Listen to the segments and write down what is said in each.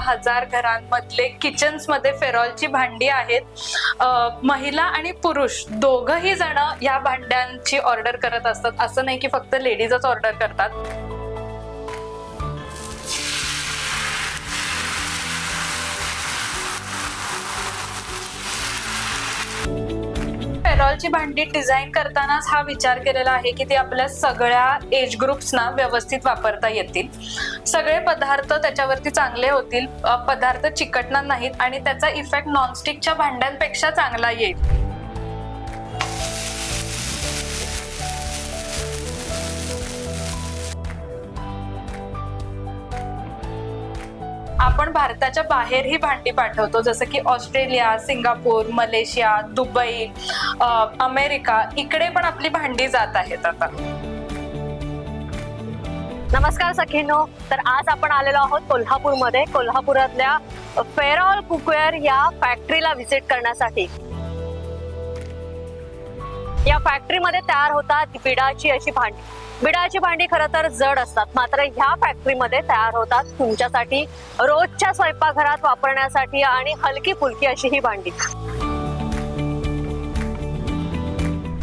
1000 घरांमधले kitchens मध्ये फेरॉलची भांडी आहेत. महिला आणि पुरुष दोघही जण या भांड्यांची ऑर्डर करत असतात. असं नाही की फक्त लेडीजच ऑर्डर करतात. फेरॉलची भांडी डिझाईन करतानाच हा विचार केलेला आहे की ती आपल्या सगळ्या एज ग्रुप्सना व्यवस्थित वापरता येतील. सगळे पदार्थ त्याच्यावरती चांगले होतील, पदार्थ चिकटणार नाहीत आणि त्याचा इफेक्ट नॉनस्टिकच्या भांड्यांपेक्षा चांगला येईल. आपण भारताच्या बाहेर ही भांडी पाठवतो, जसं की Australia, Singapore, Malaysia, Dubai, America, इकडे पण आपली भांडी जात आहेत आता. नमस्कार सखींनो, तर आज आपण आलेलो आहोत कोल्हापूरमध्ये. कोल्हापुरातल्या फेरॉल कुकवेअर या फॅक्टरीला व्हिजिट करण्यासाठी. या फॅक्टरीमध्ये तयार होतात बिडाची अशी भांडी. बिडाची भांडी खरं तर जड असतात, मात्र ह्या फॅक्टरीमध्ये तयार होतात तुमच्यासाठी रोजच्या स्वयंपाकघरात वापरण्यासाठी आणि हलकी फुलकी अशी ही भांडी.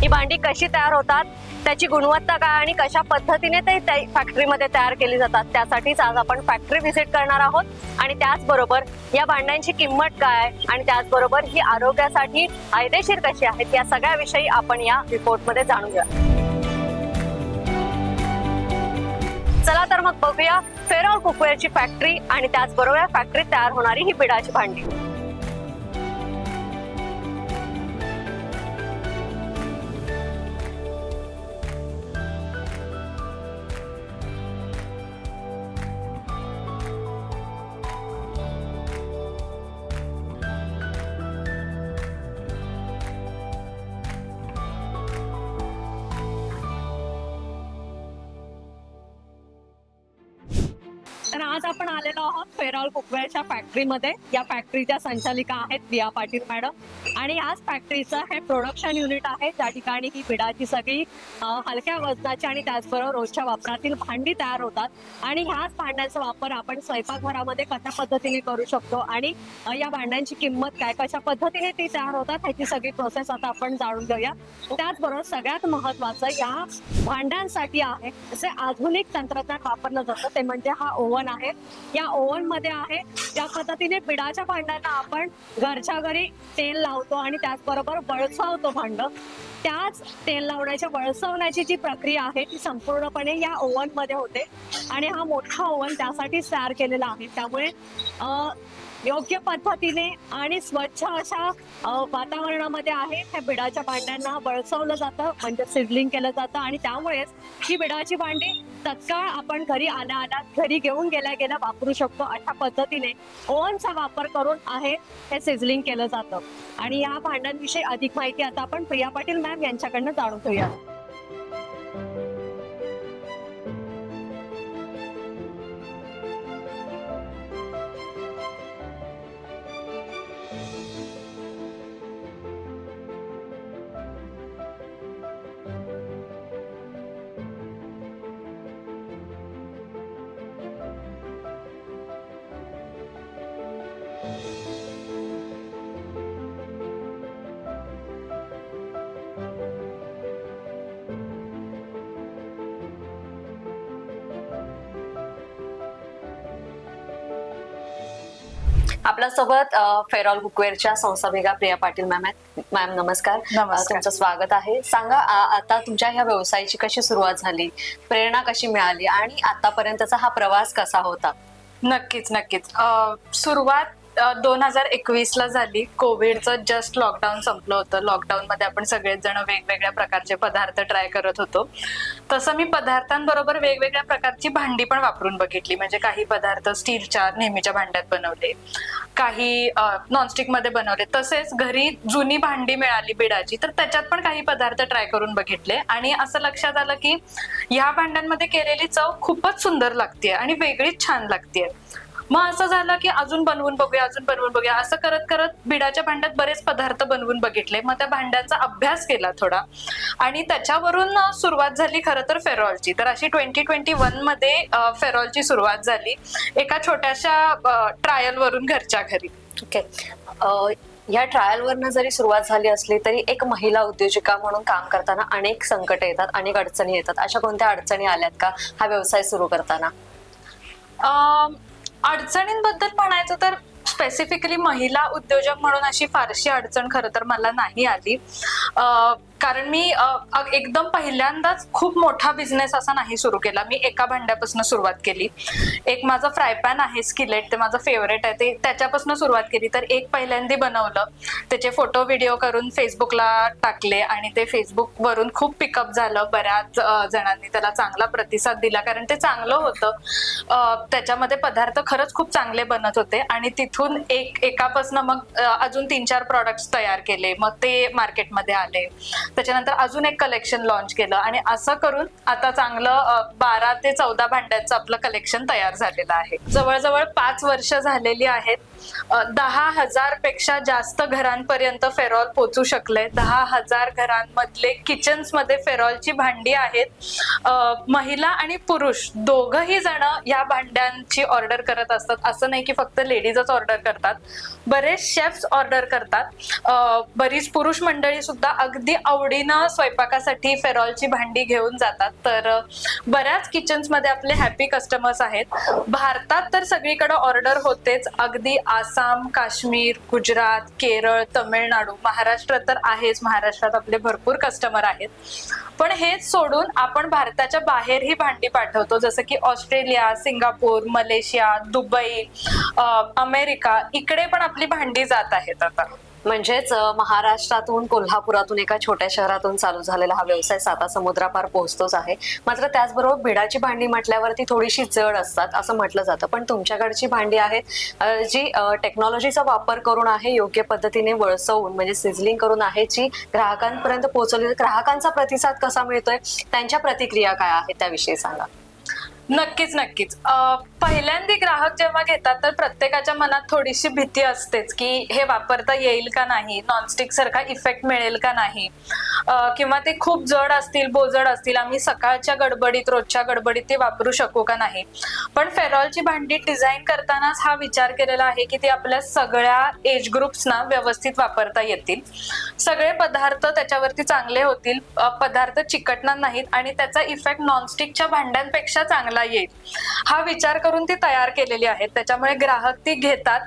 ही भांडी कशी तयार होतात, त्याची गुणवत्ता काय आणि कशा पद्धतीने ते फॅक्टरीमध्ये तयार केली जातात, त्यासाठीच आज आपण फॅक्टरी व्हिजिट करणार आहोत. आणि त्याचबरोबर या भांड्यांची किंमत काय आणि त्याचबरोबर ही आरोग्यासाठी फायदेशीर कशी आहेत, या सगळ्याविषयी आपण या रिपोर्टमध्ये जाणूया. चला तर मग बघूया फेरॉल कुकवेअरची फॅक्टरी आणि त्याचबरोबर फॅक्टरीत तयार होणारी ही बिडाची भांडी. तर आज आपण आलेलो आहोत फेरॉल कुकवेअरच्या फॅक्टरीमध्ये. या फॅक्टरीच्या संचालिका आहेत प्रिया पाटील मॅडम आणि याच फॅक्टरीचं हे प्रोडक्शन युनिट आहे, ज्या ठिकाणी ही बिडाची सगळी हलक्या वजनाची आणि त्याचबरोबर रोजच्या वापरातील भांडी तयार होतात. आणि ह्याच भांड्यांचा वापर आपण स्वयंपाकघरामध्ये कशा पद्धतीने करू शकतो आणि या भांड्यांची किंमत काय, कशा पद्धतीने ती तयार होतात, ह्याची सगळी प्रोसेस आता आपण जाणून घेऊया. त्याचबरोबर सगळ्यात महत्वाचं या भांड्यांसाठी आहे असे आधुनिक तंत्रज्ञान वापरलं जातं, ते म्हणजे हा ओव्हन आहे. या ओव्हन मध्ये आहे ज्या पद्धतीने बिडाच्या भांड्यांना आपण घरच्या घरी तेल लावतो आणि त्याचबरोबर वळसवतो भांड, त्याच तेल लावण्याच्या वळसवण्याची जी प्रक्रिया आहे ती संपूर्णपणे या ओव्हन मध्ये होते. आणि हा मोठा ओव्हन त्यासाठी तयार केलेला आहे. त्यामुळे योग्य पद्धतीने आणि स्वच्छ अशा वातावरणामध्ये आहे त्या बिडाच्या भांड्यांना वळसवलं जातं, म्हणजे सिझलिंग केलं जातं. आणि त्यामुळेच ही बिडाची भांडी तत्काळ आपण घरी आल्या घरी घेऊन गेल्या वापरू शकतो. अशा पद्धतीने ओव्हनचा वापर करून आहे हे सिझलिंग केलं जातं. आणि या भांड्यांविषयी अधिक माहिती आता आपण प्रिया पाटील मॅम यांच्याकडनं जाणून घेऊया. आपल्यासोबत फेरॉल कुकवेअरच्या संस्थापिका प्रिया पाटील मॅम आहेत. मॅम नमस्कार. तुमचं स्वागत आहे. सांगा आता तुमच्या ह्या व्यवसायाची कशी सुरुवात झाली, प्रेरणा कशी मिळाली आणि आतापर्यंतचा हा प्रवास कसा होता? नक्कीच सुरुवात 2021 ला झाली. कोविडचं जस्ट लॉकडाऊन संपलं होतं. लॉकडाऊन मध्ये आपण सगळेच जण वेगवेगळ्या प्रकारचे पदार्थ ट्राय करत होतो. तसं मी पदार्थांबरोबर वेगवेगळ्या प्रकारची भांडी पण वापरून बघितली. म्हणजे काही पदार्थ स्टीलच्या नेहमीच्या भांड्यात बनवले, काही नॉनस्टिक मध्ये बनवले. तसेच घरी जुनी भांडी मिळाली बिडाची, तर त्याच्यात पण काही पदार्थ ट्राय करून बघितले. आणि असं लक्षात आलं की ह्या भांड्यांमध्ये केलेली चव खूपच सुंदर लागते आणि वेगळीच छान लागते. मग असं झालं की अजून बनवून बघूया असं करत करत बिडाच्या भांड्यात बरेच पदार्थ बनवून बघितले. मग त्या भांड्यांचा अभ्यास केला थोडा आणि त्याच्यावरून सुरुवात झाली खरं तर फेरॉलची. तर अशी 2021 मध्ये फेरॉलची सुरुवात झाली एका छोट्याशा ट्रायल वरून घरच्या घरी. ओके. या ट्रायलवरनं जरी सुरुवात झाली असली तरी एक महिला उद्योजिका म्हणून काम करताना अनेक संकट येतात, अनेक अडचणी येतात. अशा कोणत्या अडचणी आल्यात का हा व्यवसाय सुरू करताना? अडचणींबद्दल म्हणायचं तर स्पेसिफिकली महिला उद्योजक म्हणून अशी फारशी अडचण खरं तर मला नाही आली. कारण मी एकदम पहिल्यांदाच खूप मोठा बिझनेस असा नाही सुरू केला. मी एका भांड्यापासून सुरुवात केली. एक माझं फ्राय पॅन आहे स्किलेट, ते माझं फेवरेट आहे, ते त्याच्यापासून सुरुवात केली. तर एक पहिल्यांदा बनवलं, त्याचे फोटो व्हिडिओ करून फेसबुकला टाकले आणि ते फेसबुक वरून खूप पिकअप झालं. बऱ्याच जणांनी त्याला चांगला प्रतिसाद दिला कारण ते चांगलं होतं. त्याच्यामध्ये पदार्थ खरंच खूप चांगले बनत होते आणि तिथून एकापासून मग अजून 3-4 प्रॉडक्ट्स तयार केले. मग ते मार्केटमध्ये आले. त्याच्यानंतर अजून एक कलेक्शन लॉन्च केलं आणि असं करून आता चांगलं 12 ते 14 भांड्यांचं आपलं कलेक्शन तयार झालेलं आहे. जवळजवळ 5 वर्ष झालेली आहेत. 10,000 पेक्षा जास्त घरांपर्यंत फेरॉल पोहोचू शकले. 10,000 घरांमधले किचन्स मध्ये फेरॉलची भांडी आहेत. महिला आणि पुरुष दोघही जण या भांड्यांची ऑर्डर करत असतात. असं नाही की फक्त लेडीजच ऑर्डर करतात, बरेच शेफ्स ऑर्डर करतात. बरीच पुरुष मंडळी सुद्धा अगदी आवडीनं स्वयंपाकासाठी फेरॉलची भांडी घेऊन जातात. तर बऱ्याच किचन्स मध्ये आपले हॅपी कस्टमर्स आहेत. भारतात तर सगळीकडे ऑर्डर होतेच. अगदी आसाम, काश्मीर, गुजरात, केरळ, तमिळनाडू, महाराष्ट्र तर आहेच. महाराष्ट्रात आपले भरपूर कस्टमर आहेत. पण हेच सोडून आपण भारताच्या बाहेर ही भांडी पाठवतो, जसं की Australia, Singapore, Malaysia, Dubai, America, इकडे पण आपली भांडी जात आहेत आता. म्हणजेच महाराष्ट्रातून, कोल्हापुरातून, एका छोट्या शहरातून चालू झालेला हा व्यवसाय 7 समुद्रापार पोहोचतोच आहे. मात्र त्याचबरोबर बिडाची भांडी म्हटल्यावरती थोडीशी जड असतात असं म्हटलं जातं. पण तुमच्याकडची भांडी आहेत जी टेक्नॉलॉजीचा वापर करून आहे, योग्य पद्धतीने वळसवून म्हणजे सिझलिंग करून आहे, जी ग्राहकांपर्यंत पोहोचवली. ग्राहकांचा प्रतिसाद कसा मिळतोय, त्यांच्या प्रतिक्रिया काय आहेत त्याविषयी सांगा. नक्कीच. पहिल्यांदा ग्राहक जेव्हा घेतात तर प्रत्येकाच्या मनात थोडीशी भीती असतेच की हे वापरता येईल का नाही, नॉनस्टिक सारखा इफेक्ट मिळेल का नाही, किंवा ते खूप जड असतील, बोजड असतील, आम्ही सकाळच्या गडबडीत, रोजच्या गडबडीत ते वापरू शकू का नाही. पण फेरॉलची भांडी डिझाईन करतानाच हा विचार केलेला आहे की ती आपल्या सगळ्या एज ग्रुप्सना व्यवस्थित वापरता येतील, सगळे पदार्थ त्याच्यावरती चांगले होतील, पदार्थ चिकटणार नाहीत आणि त्याचा इफेक्ट नॉनस्टिकच्या भांड्यांपेक्षा चांगला येईल, हा विचार करून ती तयार केलेली आहे. त्याच्यामुळे ग्राहक ती घेतात.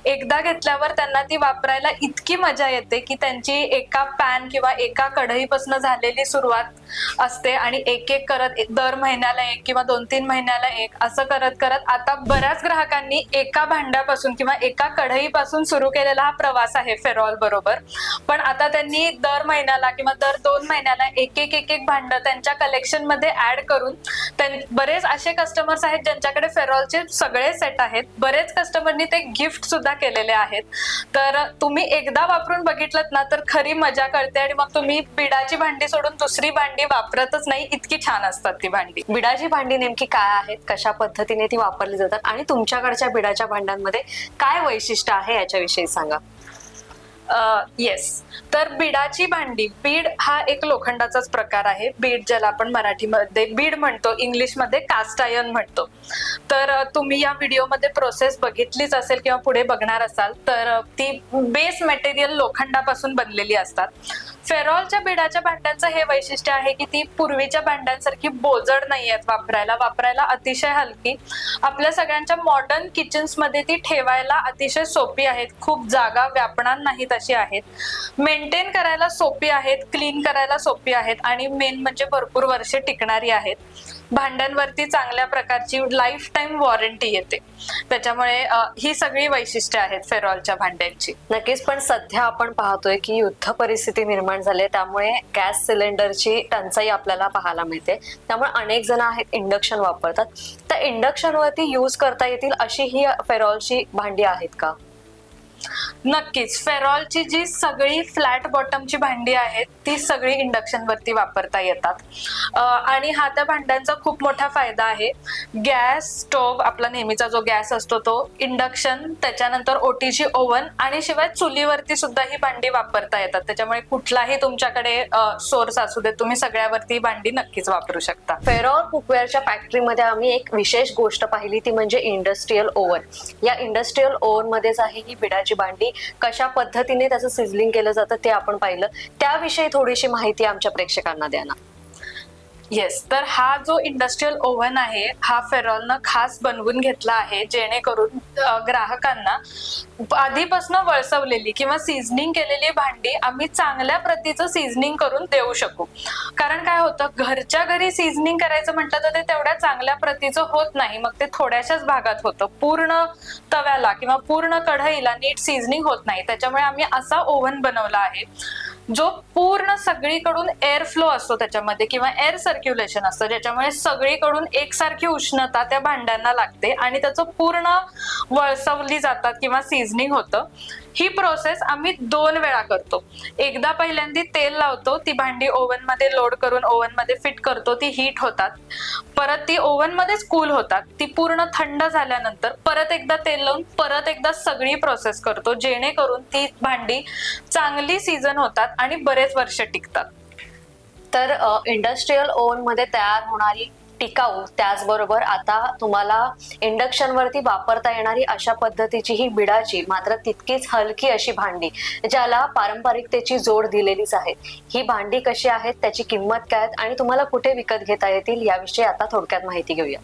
एकदा घेतल्यावर त्यांना ती वापरायला इतकी मजा येते की त्यांची एका पॅन किंवा एका कढईपासून झालेली सुरुवात असते आणि एक एक करत दर महिन्याला एक किंवा 2-3 महिन्याला एक असं करत करत आता बऱ्याच ग्राहकांनी एका भांड्यापासून किंवा एका कढईपासून सुरू केलेला हा प्रवास आहे फेरॉल बरोबर. पण आता त्यांनी दर महिन्याला किंवा दर 2 महिन्याला एक एक भांड त्यांच्या कलेक्शन मध्ये ऍड करून बरेच असे कस्टमर्स आहेत ज्यांच्याकडे फेरॉलचे सगळे सेट आहेत. बरेच कस्टमरनी ते गिफ्ट सुद्धा केलेले आहेत. तर तुम्ही एकदा वापरून बघितलं ना तर खरी मजा कळते आणि मग तुम्ही बिडाची भांडी सोडून दुसरी भांडी वापरतच नाही, इतकी छान असतात ती भांडी. बिडाची भांडी नेमकी काय आहेत, कशा पद्धतीने ती वापरली जातात आणि तुमच्याकडच्या बिडाच्या भांड्यांमध्ये काय वैशिष्ट्य आहे याच्याविषयी सांगा. येस, तर बिडाची भांडी, बीड हा एक लोखंडाचाच प्रकार आहे. बीड ज्याला आपण मराठीमध्ये बीड म्हणतो, इंग्लिशमध्ये कास्ट आयर्न म्हणतो. तर तुम्ही या व्हिडिओमध्ये प्रोसेस बघितलीच असेल किंवा पुढे बघणार असाल तर ती बेस मटेरियल लोखंडापासून बनलेली असतात. फेरॉलच्या बिडाच्या भांड्यांचं हे वैशिष्ट्य आहे की ती पूर्वीच्या भांड्यांसारखी बोजड नाही आहेत, वापरायला अतिशय हलकी, आपल्या सगळ्यांच्या मॉडर्न किचन्स मध्ये ती ठेवायला अतिशय सोपी आहेत, खूप जागा व्यापणार नाहीत अशी आहेत, मेंटेन करायला सोपी आहेत, क्लीन करायला सोपी आहेत आणि मेन म्हणजे भरपूर वर्षे टिकणारी आहेत. भांड्यांवरती चांगल्या प्रकारची लाईफ टाईम वॉरंटी येते. त्याच्यामुळे ही सगळी वैशिष्ट्ये आहेत फेरॉलच्या भांड्यांची. नक्कीच. पण सध्या आपण पाहतोय की युद्ध परिस्थिती निर्माण झाली, त्यामुळे गॅस सिलेंडरची टंचाई आपल्याला पाहायला मिळते. त्यामुळे अनेक जण आहेत इंडक्शन वापरतात. तर इंडक्शनवरती यूज करता येतील अशी ही फेरॉलची भांडी आहेत का? नक्कीच. फेरॉलची जी सगळी फ्लॅट बॉटमची भांडी आहेत ती सगळी इंडक्शन वरती वापरता येतात. आणि हा त्या भांड्यांचा खूप मोठा फायदा आहे. गॅस स्टोव्ह, आपला नेहमीचा जो गॅस असतो तो, इंडक्शन, त्याच्यानंतर ओटीजी ओव्हन आणि शिवाय चुलीवरती सुद्धा ही भांडी वापरता येतात. त्याच्यामुळे कुठलाही तुमच्याकडे सोर्स असू दे, तुम्ही सगळ्यावरती भांडी नक्कीच वापरू शकता. फेरॉल कुकवेअरच्या फॅक्टरीमध्ये आम्ही एक विशेष गोष्ट पाहिली, ती म्हणजे इंडस्ट्रीयल ओव्हन. या इंडस्ट्रीयल ओव्हन मध्येच आहे ही बिडाची भांडी. कशा पद्धतीने त्याचं सिझलिंग केलं जातं ते आपण पाहिलं. त्याविषयी थोडीशी माहिती आमच्या प्रेक्षकांना द्या ना. येस, तर हा जो इंडस्ट्रीयल ओव्हन आहे हा फेरॉलनं खास बनवून घेतला आहे, जेणेकरून ग्राहकांना आधीपासून वळसवलेली किंवा सिझनिंग केलेली भांडी आम्ही चांगल्या प्रतीचं सिझनिंग करून देऊ शकू. कारण काय होतं, घरच्या घरी सिझनिंग करायचं म्हटलं तर ते तेवढ्या चांगल्या प्रतीचं होत नाही, मग ते थोड्याशाच भागात होतं, पूर्ण तव्याला किंवा पूर्ण कढईला नीट सिझनिंग होत नाही. त्याच्यामुळे आम्ही असा ओव्हन बनवला आहे जो पूर्ण सगळीकडून एअर फ्लो असतो त्याच्यामध्ये किंवा एअर सर्क्युलेशन असतं, ज्याच्यामुळे सगळीकडून एकसारखी उष्णता त्या भांड्यांना लागते आणि त्याचं पूर्ण वळसवली जातात किंवा सिझनिंग होतं. ही प्रोसेस आम्ही 2 वेळा करतो. एकदा पहिल्यांदा तेल लावतो, ती भांडी ओव्हन मध्ये लोड करून ओव्हन मध्ये फिट करतो, ती हीट होतात, परत ती ओव्हन मध्येच कूल होतात. ती पूर्ण थंड झाल्यानंतर परत एकदा तेल लावून परत एकदा सगळी प्रोसेस करतो, जेणेकरून ती भांडी चांगली सीझन होतात आणि बरेच वर्ष टिकतात. तर इंडस्ट्रीयल ओव्हन मध्ये तयार होणारी टिकाऊ, त्याचबरोबर आता तुम्हाला इंडक्शन वरती वापरता येणारी अशा पद्धतीची ही बिडाची मात्र तितकीच हलकी अशी भांडी, ज्याला पारंपरिकतेची जोड दिलेलीच आहे. ही भांडी कशी आहेत, त्याची किंमत काय आणि तुम्हाला कुठे विकत घेता येतील, याविषयी आता थोडक्यात माहिती घेऊया.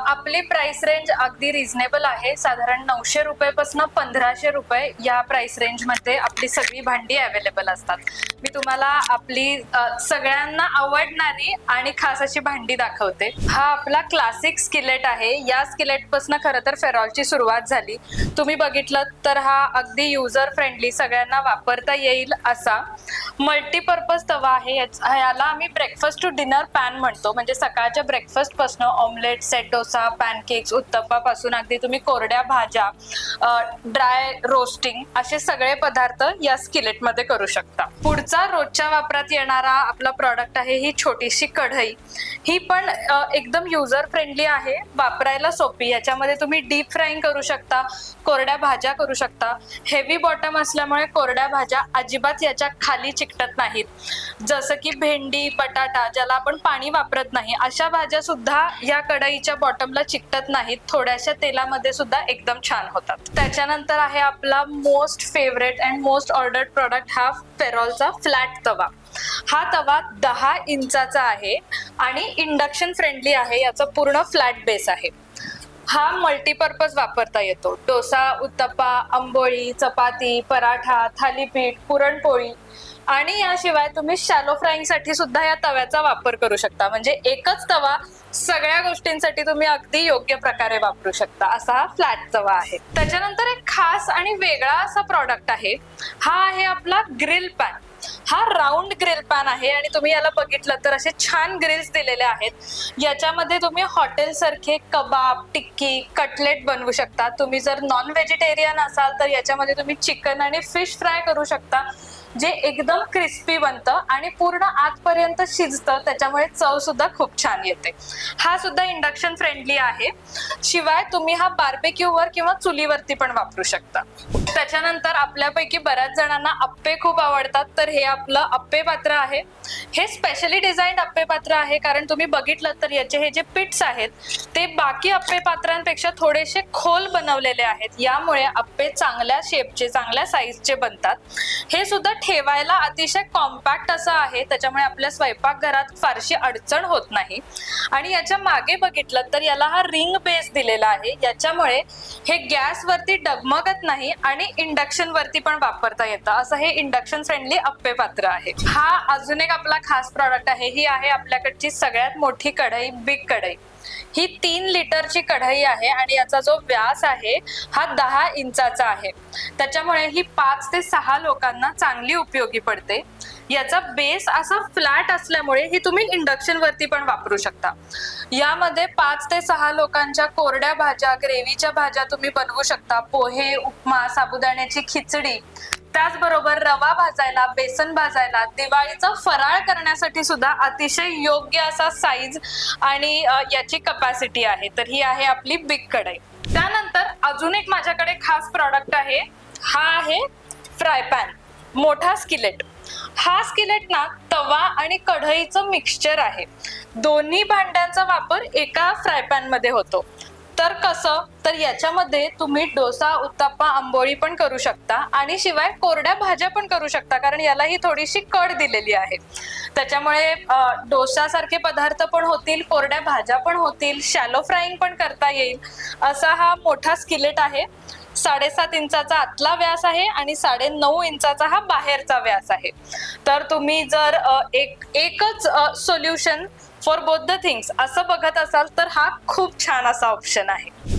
आपली प्राइस रेंज अगदी रिझनेबल आहे. साधारण 900 रुपयापासून 1500 रुपये या प्राइस रेंज मध्ये आपली सगळी भांडी अवेलेबल असतात. मी तुम्हाला आपली सगळ्यांना आवडणारी आणि खास अशी भांडी दाखवते. हा आपला क्लासिक स्किलेट आहे. या स्किलेट पासून खरं तर फेरॉलची सुरुवात झाली. तुम्ही बघितलं तर हा अगदी युजर फ्रेंडली, सगळ्यांना वापरता येईल असा मल्टीपर्पज तवा आहे. याला आम्ही ब्रेकफास्ट टू डिनर पॅन म्हणतो. म्हणजे सकाळच्या ब्रेकफास्ट पासून omelette, set dosa, pancakes, uttappa पासून अगदी तुम्ही कोरड्या भाज्या, ड्राय रोस्टिंग असे सगळे पदार्थ या स्किलेट मध्ये करू शकता. पुढचा रोजच्या वापरात येणारा आपला प्रॉडक्ट आहे ही छोटीशी कढई. ही पण एकदम युजर फ्रेंडली आहे, वापरायला सोपी. याच्यामध्ये तुम्ही डीप फ्राईंग करू शकता, कोरड्या भाज्या करू शकता. हेवी बॉटम असल्यामुळे कोरड्या भाज्या अजिबात याच्या खाली चिकटत नाहीत. जसं की भेंडी, बटाटा, ज्याला आपण पाणी वापरत नाही, अशा भाज्या सुद्धा या कढईच्या बॉटमला चिकटत नाहीत. थोड्याशा तेलामध्ये सुद्धा एकदम छान होतात. त्याच्यानंतर आहे आपला most favourite and most ordered product, हा फेरॉलचा फ्लॅट तवा. हा तवा 10 इंचाचा आहे आणि इंडक्शन फ्रेंडली आहे. याचा पूर्ण फ्लॅट बेस आहे. हा मल्टीपर्पज वापरता येतो. डोसा, उत्तप्पा, आंबोळी, चपाती, पराठा, थालीपीठ, पुरणपोळी आणि याशिवाय तुम्ही शॅलो फ्राईंग साठी सुद्धा या तव्याचा वापर करू शकता. म्हणजे एकच तवा सगळ्या गोष्टींसाठी तुम्ही अगदी योग्य प्रकारे वापरू शकता, असा हा फ्लॅट तवा आहे. त्याच्यानंतर एक खास आणि वेगळा असा प्रॉडक्ट आहे. हा आहे आपला ग्रिल पॅन. हा राऊंड ग्रिल पॅन आहे आणि तुम्ही याला बघितलं तर असे छान ग्रिल्स दिलेले आहेत. याच्यामध्ये तुम्ही हॉटेल सारखे कबाब, टिक्की, कटलेट बनवू शकता. तुम्ही जर नॉन व्हेजिटेरियन असाल तर याच्यामध्ये तुम्ही चिकन आणि फिश फ्राय करू शकता, जे एकदम क्रिस्पी बनतं आणि पूर्ण आतपर्यंत शिजतं. त्याच्यामुळे चव सुद्धा खूप छान येते. हा सुद्धा इंडक्शन फ्रेंडली आहे. शिवाय तुम्ही हा बार्बेक्यूवर किंवा चुलीवरती पण वापरू शकता. त्याच्यानंतर आपल्यापैकी बऱ्याच जणांना अप्पे खूप आवडतात, तर हे आपलं अप्पे पात्र आहे. हे स्पेशली डिझाईन्ड अप्पे पात्र आहे, कारण तुम्ही बघितलं तर याचे हे जे पिट्स आहेत ते बाकी अप्पे पात्रांपेक्षा थोडेसे खोल बनवलेले आहेत. यामुळे अप्पे चांगल्या शेपचे, चांगल्या साईजचे बनतात. हे सुद्धा ठेवायला अतिशय कॉम्पॅक्ट असं आहे, त्याच्यामुळे आपल्या स्वयंपाकघरात फारशी अडचण होत नाही. आणि याच्या मागे बघितलं तर याला हा रिंग बेस दिलेला आहे. याच्यामुळे हे गॅसवरती डगमगत नाही आणि इंडक्शन वरती पण वापरता येतं. असं हे इंडक्शन फ्रेंडली अप्पे पात्र आहे. हा अजून एक आपला खास प्रॉडक्ट आहे. ही आहे आपल्याकडची सगळ्यात मोठी कढई, बिग कढई. ही 3 लिटरची कढई आहे आणि याचा जो व्यास आहे हा 10 इंचाचा आहे. त्याच्यामुळे ही 5 ते 6 लोकांना चांगली उपयोगी पडते. याचा बेस असा फ्लॅट असल्यामुळे ही तुम्ही इंडक्शन वरती पण वापरू शकता. यामध्ये 5 ते 6 लोकांच्या कोरड्या भाज्या, ग्रेव्हीच्या भाज्या तुम्ही बनवू शकता. पोहे, उपमा, साबुदाण्याची खिचडी, त्याचबरोबर रवा भाजायला, बेसन भाजायला, दिवाळीचा फराळ करण्यासाठी सुद्धा अतिशय योग्य असा साईज आणि याची कपॅसिटी आहे. तर ही आहे आपली बिग कढई. त्यानंतर अजून एक माझ्याकडे खास प्रॉडक्ट आहे. हा आहे फ्राय पॅन, मोठा स्किलेट. हा स्किलेट ना तवा आणि कढईचं मिक्सचर आहे. दोन्ही भांड्यांचा वापर एका फ्राय पॅन मध्ये होतो. तर कसं, तर याच्यामध्ये तुम्ही डोसा, उत्तप्पा, आंबोळी पण करू शकता आणि शिवाय कोरड्या भाज्या पण करू शकता, कारण याला ही थोडीशी कड दिलेली आहे. त्याच्यामुळे डोसासारखे पदार्थ पण होतील, कोरड्या भाज्या पण होतील, शॅलो फ्राईंग पण करता येईल असा हा मोठा स्किलेट आहे. 7.5 इंचाचा आतला व्यास आहे आणि 9.5 इंचाचा हा बाहेरचा व्यास आहे. तर तुम्ही जर एकच solution for both the things असं बघत असाल तर हा खूप छान असा ऑप्शन आहे.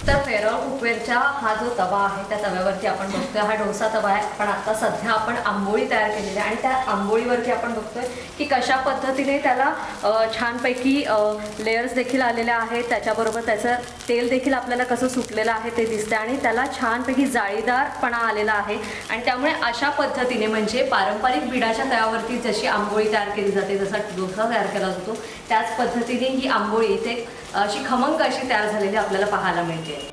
तर फेरॉल कुकवेअरच्या हा जो तवा आहे त्या तव्यावरती आपण बघतोय हा डोसा तवा आहे. पण आता सध्या आपण आंबोळी तयार केलेली आहे आणि त्या आंबोळीवरती आपण बघतोय की कशा पद्धतीने त्याला छानपैकी लेयर्स देखील आलेल्या आहेत. त्याच्याबरोबर त्याचं तेल देखील आपल्याला कसं सुटलेलं आहे ते दिसतं आणि त्याला छानपैकी जाळीदारपणा आलेला आहे. आणि त्यामुळे अशा पद्धतीने म्हणजे पारंपरिक बिडाच्या तव्यावरती जशी आंबोळी तयार केली जाते, जसा डोसा तयार केला जातो, त्याच पद्धतीने ही आंबोळी इथे अशी खमंग अशी तयार झालेली आपल्याला पाहायला मिळते.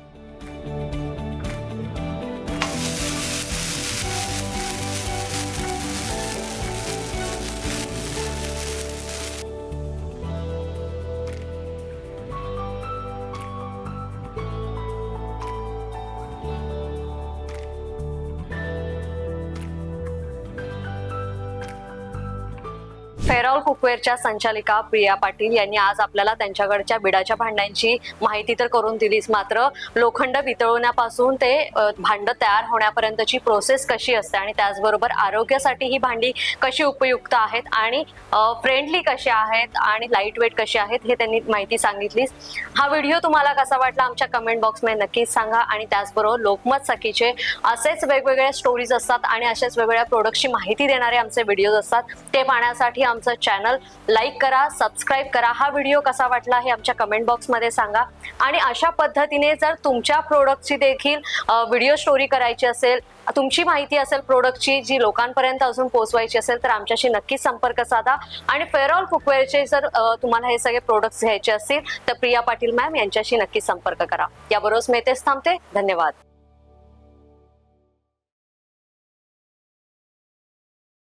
फेरॉल कुकवेअरच्या संचालिका प्रिया पाटील यांनी आज आपल्याला त्यांच्याकडच्या बिडाच्या भांड्यांची माहिती तर करून दिलीच, मात्र लोखंड वितळवण्यापासून ते भांड तयार होण्यापर्यंतची प्रोसेस कशी असते आणि त्याचबरोबर आरोग्यासाठी ही भांडी कशी उपयुक्त आहेत आणि फ्रेंडली कशी आहेत आणि लाईट वेट कशी आहेत हे त्यांनी माहिती सांगितलीच. हा व्हिडिओ तुम्हाला कसा वाटला आमच्या कमेंट बॉक्समध्ये नक्कीच सांगा. आणि त्याचबरोबर लोकमत सखीचे असेच वेगवेगळ्या स्टोरीज असतात आणि अशाच वेगवेगळ्या प्रोडक्टची माहिती देणारे आमचे व्हिडिओज असतात, ते पाहण्यासाठी आमचं चॅनल लाईक करा, सबस्क्राईब करा. हा व्हिडिओ कसा वाटला हे आमच्या कमेंट बॉक्समध्ये सांगा. आणि अशा पद्धतीने जर तुमच्या प्रोडक्टची देखील व्हिडिओ स्टोरी करायची असेल, तुमची माहिती असेल प्रोडक्टची जी लोकांपर्यंत अजून पोहोचवायची असेल तर आमच्याशी नक्कीच संपर्क साधा. आणि फेरॉल कुकवेअरचे जर तुम्हाला हे सगळे प्रोडक्ट्स घ्यायचे असतील तर प्रिया पाटील मॅम यांच्याशी नक्कीच संपर्क करा. याबरोबर मी इथेच थांबते. धन्यवाद.